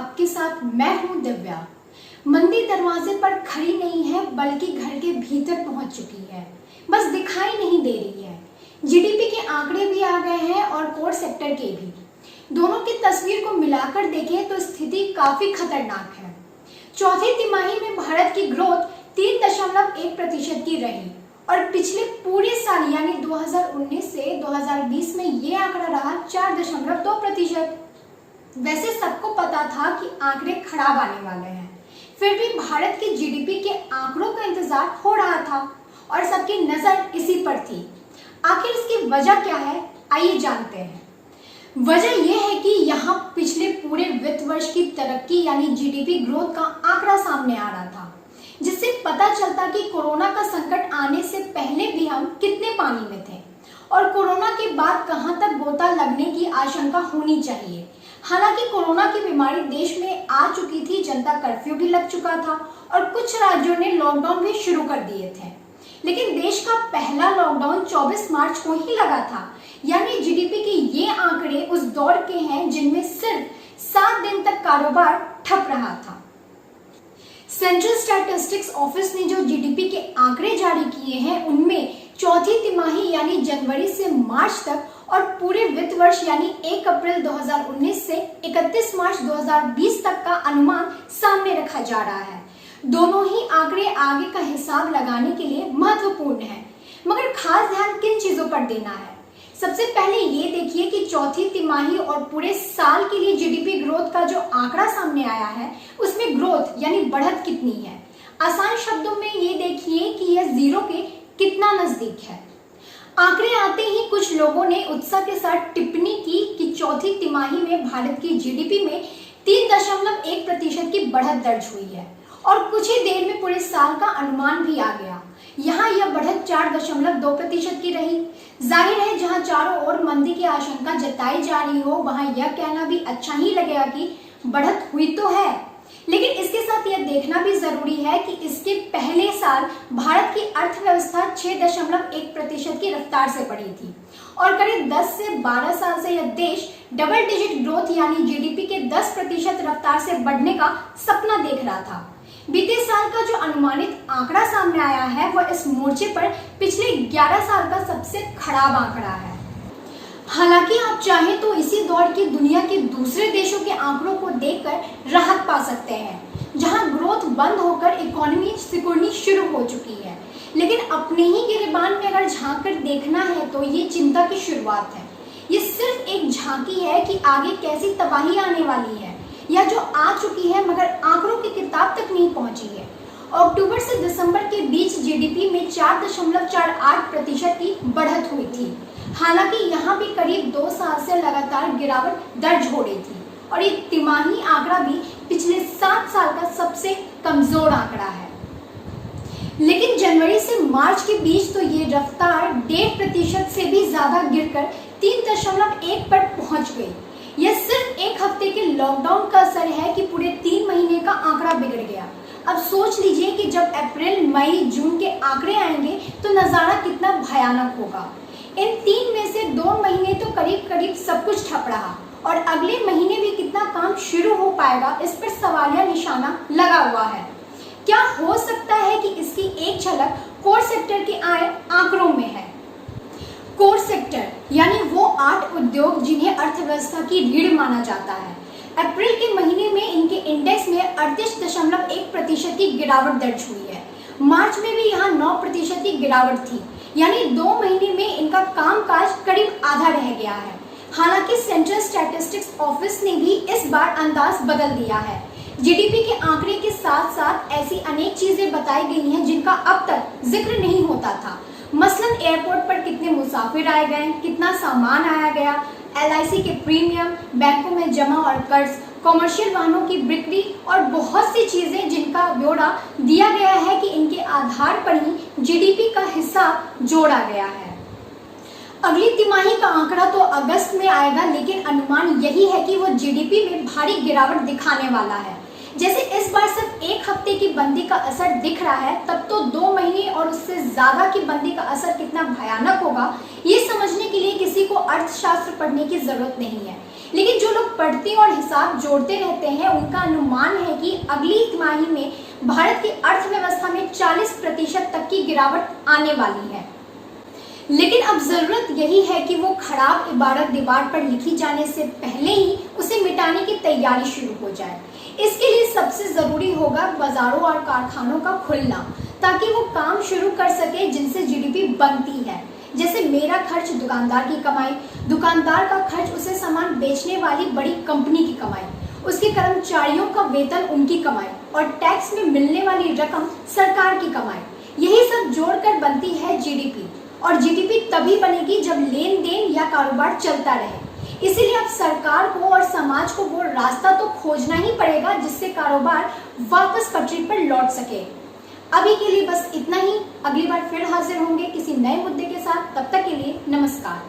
आपके साथ मैं हूं दिव्या। मंदी दरवाजे पर खड़ी नहीं है बल्कि घर के भीतर पहुंच चुकी है, बस दिखाई नहीं दे रही है। जीडीपी के आंकड़े भी आ गए हैं और कोर सेक्टर के भी। दोनों की तस्वीर को मिलाकर देखें तो स्थिति काफी खतरनाक है। चौथी तिमाही में भारत की ग्रोथ 3.1% की रही और पिछले पूरे साल यानी 2019 से 2020 में ये आंकड़ा रहा 4.2%। वैसे सबको पता था कि आंकड़े खराब आने वाले हैं, फिर भी भारत के जीडीपी के आंकड़ों का इंतजार हो रहा था और सबकी नजर इसी पर थी। आखिर इसकी वजह क्या है, आइए जानते हैं। वजह यह है कि यहाँ पिछले पूरे वित्त वर्ष की तरक्की यानी जीडीपी ग्रोथ का आंकड़ा सामने आ रहा था, जिससे पता चलता कि कोरोना का संकट आने से पहले भी हम कितने पानी में थे और कोरोना के बाद कहां तक गोता लगने की आशंका होनी चाहिए। हालांकि कोरोना की बीमारी देश में आ चुकी थी, जनता कर्फ्यू भी लग चुका था और कुछ राज्यों ने लॉकडाउन भी शुरू कर दिए थे, लेकिन देश का पहला लॉकडाउन 24 मार्च को ही लगा था। यानी जीडीपी के ये आंकड़े उस दौर के हैं जिनमें सिर्फ 7 दिन तक कारोबार ठप रहा था। सेंट्रल स्टैटिस्टिक्स ऑफिस ने जो जीडीपी के आंकड़े जारी किए हैं उनमें चौथी तिमाही यानी जनवरी से मार्च तक और पूरे वित्त वर्ष यानी 1 अप्रैल 2019 से 31 मार्च 2020 तक का अनुमान सामने रखा जा रहा है। दोनों ही आंकड़े आगे का हिसाब लगाने के लिए महत्वपूर्ण है, मगर खास ध्यान किन चीजों पर देना है। सबसे पहले ये देखिए कि चौथी तिमाही और पूरे साल के लिए जीडीपी ग्रोथ का जो आंकड़ा सामने आया है उसमें ग्रोथ यानी बढ़त कितनी है। आसान शब्दों में ये देखिए कि यह जीरो के कितना नजदीक है। आंकड़े आते ही कुछ लोगों ने उत्साह के साथ टिप्पणी की कि चौथी तिमाही में भारत की जीडीपी में 3.1% की बढ़त दर्ज हुई है और कुछ ही देर में पूरे साल का अनुमान भी आ गया। यहाँ यह बढ़त 4.2% की रही। जाहिर है जहाँ चारों ओर मंदी की आशंका जताई जा रही हो वहां यह कहना भी अच्छा ही लगेगा कि बढ़त हुई तो है, लेकिन इसके साथ यह देखना भी जरूरी है कि इसके पहले साल भारत की अर्थव्यवस्था 6.1% की रफ्तार से बढ़ी थी और करीब 10 से 12 साल से यह देश डबल डिजिट ग्रोथ यानी जीडीपी के 10% रफ्तार से बढ़ने का सपना देख रहा था। बीते साल का जो अनुमानित आंकड़ा सामने आया है वह इस मोर्चे पर पिछले 11 साल का सबसे खराब आंकड़ा है। हालांकि आप चाहें तो इसी दौर की दुनिया के दूसरे देशों के आंकड़ों को देखकर राहत पा सकते हैं, जहां ग्रोथ बंद होकर इकोनॉमी सिकुड़नी शुरू हो चुकी है। लेकिन अपने ही गिरेबान में अगर झांक कर देखना है तो ये चिंता की शुरुआत है। ये सिर्फ एक झांकी है कि आगे कैसी तबाही आने वाली है या जो आ चुकी है मगर आंकड़ों की किताब तक नहीं पहुंची है। अक्टूबर से दिसंबर के बीच जीडीपी में 4.48% की बढ़त हुई थी। हालांकि यहाँ भी करीब 2 साल से लगातार गिरावट दर्ज हो रही थी और ये तिमाही आंकड़ा भी पिछले 7 साल का सबसे कमजोर आंकड़ा है। लेकिन जनवरी से मार्च के बीच तो ये रफ्तार 1.5% से भी ज्यादा गिरकर 3.1 पर पहुंच गई। यह सिर्फ एक हफ्ते के लॉकडाउन का असर है कि पूरे 3 महीने का आंकड़ा बिगड़ गया। अब सोच लीजिए कि जब अप्रैल, मई, जून के आंकड़े आएंगे तो नजारा कितना भयानक होगा। इन 3 में से 2 महीने तो करीब करीब सब कुछ ठप रहा और अगले महीने भी कितना काम शुरू हो पाएगा इस पर सवालिया निशाना लगा हुआ है। क्या हो सकता है कि इसकी एक झलक कोर सेक्टर के आए आंकड़ों में है। कोर सेक्टर यानी वो 8 उद्योग जिन्हें अर्थव्यवस्था की रीढ़ माना जाता है। अप्रैल के महीने में इनके इंडेक्स में 38.1% की गिरावट दर्ज हुई है। मार्च में भी यहाँ 9% की गिरावट थी, यानी 2 महीने में इनका कामकाज करीब आधा रह गया है। हालांकि सेंट्रल स्टैटिस्टिक्स ऑफिस ने भी इस बार अंदाज बदल दिया है। जीडीपी के आंकड़े के साथ साथ ऐसी अनेक चीजें बताई गई हैं जिनका अब तक जिक्र नहीं होता था। मसलन एयरपोर्ट पर कितने मुसाफिर आए गए, कितना सामान आया गया, एलआईसी के प्रीमियम, बैंकों में जमा और कर्ज, कॉमर्शियल वाहनों की बिक्री और बहुत सी चीजें जिनका ब्यौरा दिया गया है कि इनके आधार पर ही जीडीपी का हिसाब जोड़ा गया है। अगली तिमाही का आंकड़ा तो अगस्त में आएगा, लेकिन अनुमान यही है कि वो जीडीपी में भारी गिरावट दिखाने वाला है, जैसे इस बार सिर्फ 1 हफ्ते की बंदी का असर दिख रहा है, तब तो 2 महीने और उससे ज्यादा की बंदी का असर कितना भयानक होगा ये समझने के लिए किसी को अर्थशास्त्र पढ़ने की जरूरत नहीं है। लेकिन जो लोग पढ़ते और हिसाब जोड़ते रहते हैं उनका अनुमान है कि अगली तिमाही में भारत की अर्थव्यवस्था में 40% तक की गिरावट आने वाली है। लेकिन अब जरूरत यही है कि वो खराब इबारत दीवार पर लिखी जाने से पहले ही उसे मिटाने की तैयारी शुरू हो जाए। इसके लिए सबसे जरूरी होगा बाजारों और कारखानों का खुलना, ताकि वो काम शुरू कर सके जिनसे जीडीपी बनती है। जैसे मेरा खर्च दुकानदार की कमाई, दुकानदार का खर्च उसे सामान बेचने वाली बड़ी कंपनी की कमाई, उसके कर्मचारियों का वेतन उनकी कमाई और टैक्स में मिलने वाली रकम सरकार की कमाई। यही सब जोड़कर बनती है जीडीपी, और जीडीपी तभी बनेगी जब लेन देन या कारोबार चलता रहे। इसीलिए अब सरकार को और समाज को वो रास्ता तो खोजना ही पड़ेगा जिससे कारोबार वापस पटरी पर लौट सके। अभी के लिए बस इतना ही। अगली बार फिर हाजिर होंगे किसी नए मुद्दे के साथ। तब तक के लिए नमस्कार।